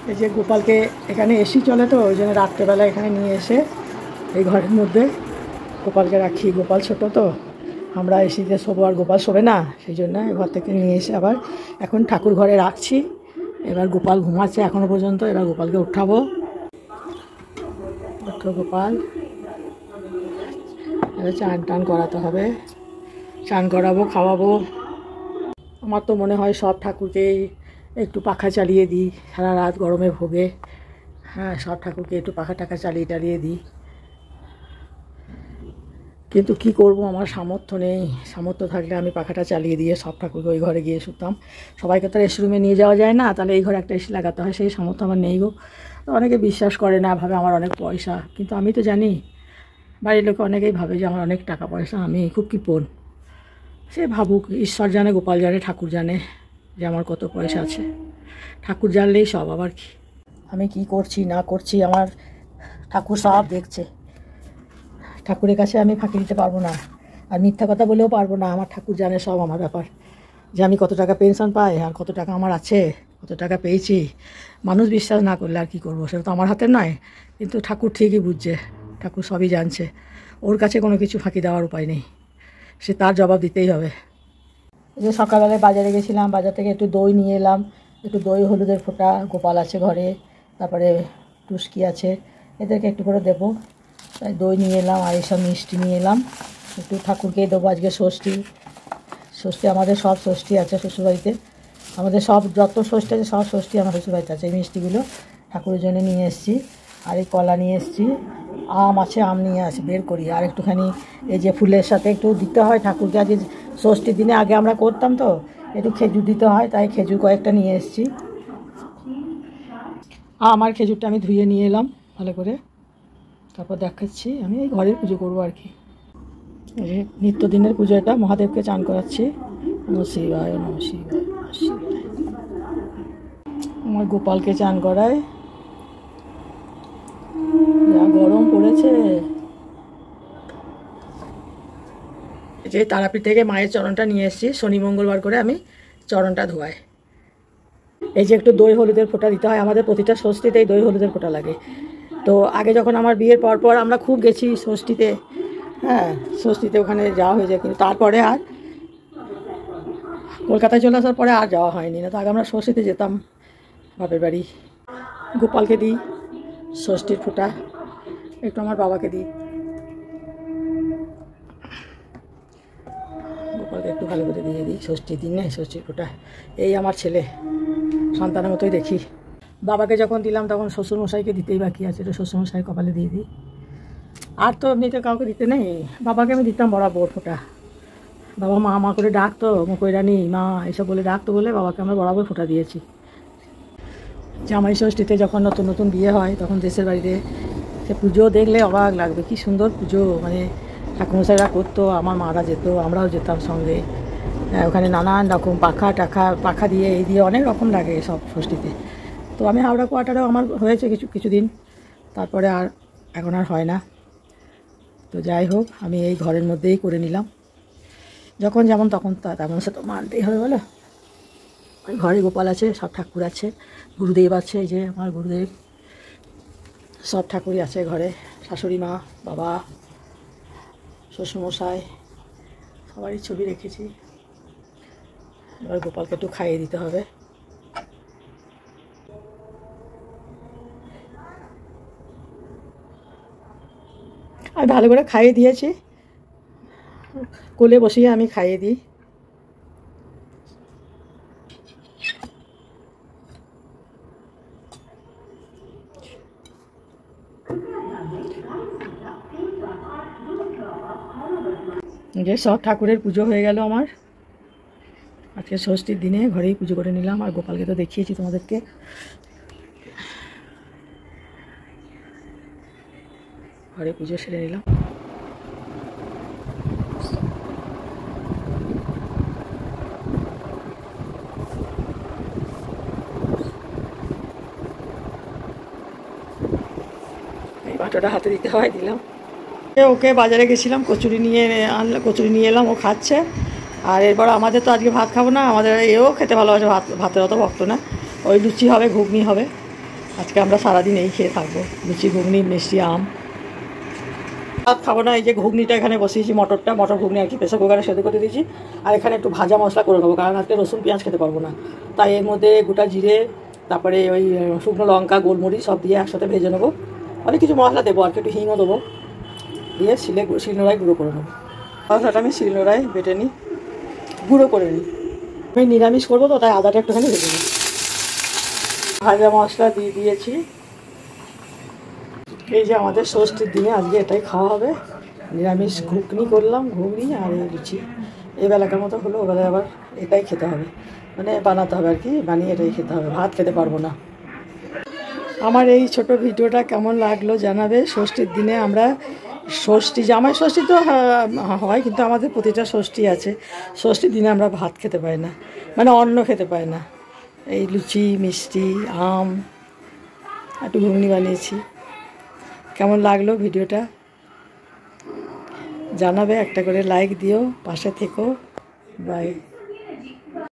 এই যে গোপালকে এখানে এসি চলে, তো ওই জন্য রাত্রেবেলা এখানে নিয়ে এসে এই ঘরের মধ্যে গোপালকে রাখি। গোপাল ছোট তো, আমরা এসিতে শোবো আর গোপাল শোবে না, সেই জন্য ঘর থেকে নিয়ে এসে আবার এখন ঠাকুর ঘরে রাখছি। এবার গোপাল ঘুমাচ্ছে এখনও পর্যন্ত, এবার গোপালকে উঠাবো। ওঠো গোপাল, এবার চান টান করাতে হবে, চান করাবো, খাওয়াবো। আমার তো মনে হয় সব ঠাকুরকেই একটু পাখা চালিয়ে দিই, সারা রাত গরমে ভোগে। হ্যাঁ, সব ঠাকুরকে একটু পাখা টাখা চালিয়ে দিই, কিন্তু কি করব, আমার সামর্থ্য নেই। সামর্থ্য থাকলে আমি পাখাটা চালিয়ে দিয়ে সব ঠাকুরকে ওই ঘরে গিয়ে শুতাম। সবাইকে তো এসি রুমে নিয়ে যাওয়া যায় না, তাহলে এই ঘরে একটা এসি লাগাতে হয়, সেই সামর্থ্য আমার নেই গো। তো অনেকে বিশ্বাস করে না, ভাবে আমার অনেক পয়সা, কিন্তু আমি তো জানি বাড়ির লোকে অনেকেই ভাবে যে আমার অনেক টাকা পয়সা, আমি খুব কৃপণ। সে ভাবুক, ঈশ্বর জানে, গোপাল জানে, ঠাকুর জানে যে আমার কত পয়সা আছে। ঠাকুর জানলেই সব। আবার কি আমি কি করছি না করছি, আমার ঠাকুর সব দেখছে। ঠাকুরের কাছে আমি ফাঁকি দিতে পারবো না, আর মিথ্যা কথা বলেও পারবো না। আমার ঠাকুর জানে সব আমার ব্যাপার, যে আমি কত টাকা পেনশন পাই আর কত টাকা আমার আছে, কত টাকা পেয়েছি। মানুষ বিশ্বাস না করলে আর কী করবো, সেটা তো আমার হাতে নয়, কিন্তু ঠাকুর ঠিকই বুঝছে, ঠাকুর সবই জানছে। ওর কাছে কোনো কিছু ফাঁকি দেওয়ার উপায় নেই, সে তার জবাব দিতেই হবে। এই যে সকালবেলায় বাজারে গেছিলাম, বাজার থেকে একটু দই নিয়ে এলাম, একটু দই হলুদের ফোঁটা। গোপাল আছে ঘরে, তারপরে টুস্কি আছে, এদেরকে একটু করে দেবো, তাই দই নিয়ে এলাম। আর এইসব মিষ্টি নিয়ে এলাম, একটু ঠাকুরকেই দেবো। আজকে ষষ্ঠী, আমাদের সব ষষ্ঠী আছে শ্বশুরবাড়িতে, আমাদের সব যত ষষ্ঠী আছে সব ষষ্ঠী আমার শ্বশুরবাড়িতে আছে। এই মিষ্টিগুলো ঠাকুরের জন্য নিয়ে এসেছি। আর এই কলা নিয়ে এসেছি, আম আছে, আম নিয়ে আসি, বের করি। আর একটুখানি এই যে ফুলের সাথে একটু দিতে হয় ঠাকুরকে, আজ ষষ্ঠীর দিনে আগে আমরা করতাম তো, একটু খেজুর দিতে হয়, তাই খেজুর কয়েকটা নিয়ে এসেছি। আমার খেজুরটা আমি ধুয়ে নিয়ে এলাম ভালো করে, তারপর দেখাচ্ছি। আমি এই ঘরের পুজো করবো আর কি, এই নিত্যদিনের পুজো। এটা মহাদেবকে চান করাচ্ছি। নমঃ শিবায়, নমঃ শিবায়, নমঃ শিবায়। আমার গোপালকে চান করায়, যা গরম পড়েছে। যে তারাপীঠ থেকে মায়ের চরণটা নিয়ে এসেছি, শনি মঙ্গলবার করে আমি চরণটা ধোয়াই। এই যে একটু দই হলুদের ফোঁটা দিতে হয়, আমাদের প্রতিটা ষষ্ঠীতেই দই হলুদের ফোঁটা লাগে। তো আগে যখন আমার বিয়ের পর আমরা খুব গেছি ষষ্ঠীতে, হ্যাঁ ষষ্ঠীতে ওখানে যাওয়া হয়ে যায়, কিন্তু তারপরে আর কলকাতায় চলে আসার পরে আর যাওয়া হয়নি। না তো আগে আমরা ষষ্ঠীতে যেতাম বাপের বাড়ি। গোপালকে দিই ষষ্ঠীর ফোঁটা, একটু আমার বাবাকে দিই, গোপালকে একটু ভালো করে দিয়ে দিই ষষ্ঠীর দিনে ষষ্ঠীর ফোঁটা। এই আমার ছেলে, সন্তানের মতোই দেখি। বাবাকে যখন দিলাম তখন শ্বশুরমশাইকে দিতেই বাকি আছে, তো শ্বশুরমশাই কপালে দিয়ে দিই। আর তো এমনিতে কাউকে দিতে নেই। বাবাকে আমি দিতাম বরাবর ফোঁটা, বাবা মা মা করে ডাকতো, মুখৈরানি মা এসব বলে ডাকতো বলে বাবাকে আমরা বরাবর ফোঁটা দিয়েছি। জামাই ষষ্ঠীতে যখন নতুন নতুন বিয়ে হয় তখন দেশের বাড়িতে সে পুজো দেখলে অবাক লাগবে, কি সুন্দর পুজো, মানে ঠাকুরমশাইরা করতো, আমার মারা যেত, আমরাও যেতাম সঙ্গে। ওখানে নানান রকম পাখা দিয়ে এই দিয়ে অনেক রকম লাগে সব ষষ্ঠীতে। তো আমি হাওড়া কোয়ার্টারেও আমার হয়েছে কিছুদিন, তারপরে আর এখন আর হয় না। তো যাই হোক, আমি এই ঘরের মধ্যেই করে নিলাম, যখন যেমন তখন তেমন সে তো মানতেই হবে বলো। ওই ঘরে গোপাল আছে, সব ঠাকুর আছে, গুরুদেব আছে, এই যে আমার গুরুদেব, সব ঠাকুরই আছে ঘরে। শাশুড়ি মা, বাবা, শ্বশুরমশাই, সবারই ছবি রেখেছি। এবার গোপালকে একটু খাইয়ে দিতে হবে। আমি ভালো করে খাইয়ে দিয়েছি, কোলে বসিয়ে আমি খাইয়ে দিই। যে সব ঠাকুরের পুজো হয়ে গেল আমার। আজকে ষষ্ঠীর দিনে ঘরেই পুজো করে নিলাম, আর গোপালকে তো দেখিয়েছি তোমাদেরকে। ঘরে পুজো সেরে নিলাম। এই বাটাটা হাতে দিতে হয়, দিলাম। ওকে বাজারে গেছিলাম, কচুরি নিয়ে এলাম, ও খাচ্ছে। আর এরপর আমাদের তো আজকে ভাত খাবো না, আমাদের এও খেতে ভালোবাসে, ভাতের অত ভক্ত না। ওই লুচি হবে, ঘুগনি হবে, আজকে আমরা সারাদিন এই খেয়ে থাকবো, লুচি ঘুগনি মিষ্টি আম। ভাত খাবো না, এই যে ঘুগনিটা এখানে বসিয়েছি, মটর ঘুগনি আর কি প্রেসার কুকারে সেদ্ধ করে দিয়েছি। আর এখানে একটু ভাজা মশলা করে নেবো, কারণ আজকে রসুন পেঁয়াজ খেতে পারবো না। তাই এর মধ্যে গোটা জিরে, তারপরে ওই শুকনো লঙ্কা গোলমরিচ সব দিয়ে একসাথে ভেজে নেবো। অনেক কিছু মশলা দেবো আর কি, একটু হিংও দেবো, দিয়ে শিলনোড়ায় গুঁড়ো করে নেবো। মশলাটা আমি শিলনোড়ায় বেটে নিই, গুঁড়ো করে নিই। আমি নিরামিষ করবো তো, তাই আদাটা একটুখানি ভেজে নিই। ভাজা মশলা দিয়ে দিয়েছি। এই যে আমাদের ষষ্ঠীর দিনে আজকে এটাই খাওয়া হবে, নিরামিষ ঘুগনি করলাম, ঘুগনি আর এই লুচি। এই বেলাকার মতো হলো, ওবেলায় আবার এটাই খেতে হবে, মানে বানাতে হবে আর কি, বানিয়ে এটাই খেতে হবে, ভাত খেতে পারবো না। আমার এই ছোট ভিডিওটা কেমন লাগলো জানাবে। ষষ্ঠীর দিনে আমরা জামাই ষষ্ঠী তো হয়, কিন্তু আমাদের প্রতিটা ষষ্ঠী আছে। ষষ্ঠীর দিনে আমরা ভাত খেতে পাই না, মানে অন্ন খেতে পাই না। এই লুচি মিষ্টি আম একটু ঘুগনি বানিয়েছি। কেমন লাগলো ভিডিওটা জানাবে, একটা করে লাইক দিও, পাশে থেকো। বাই।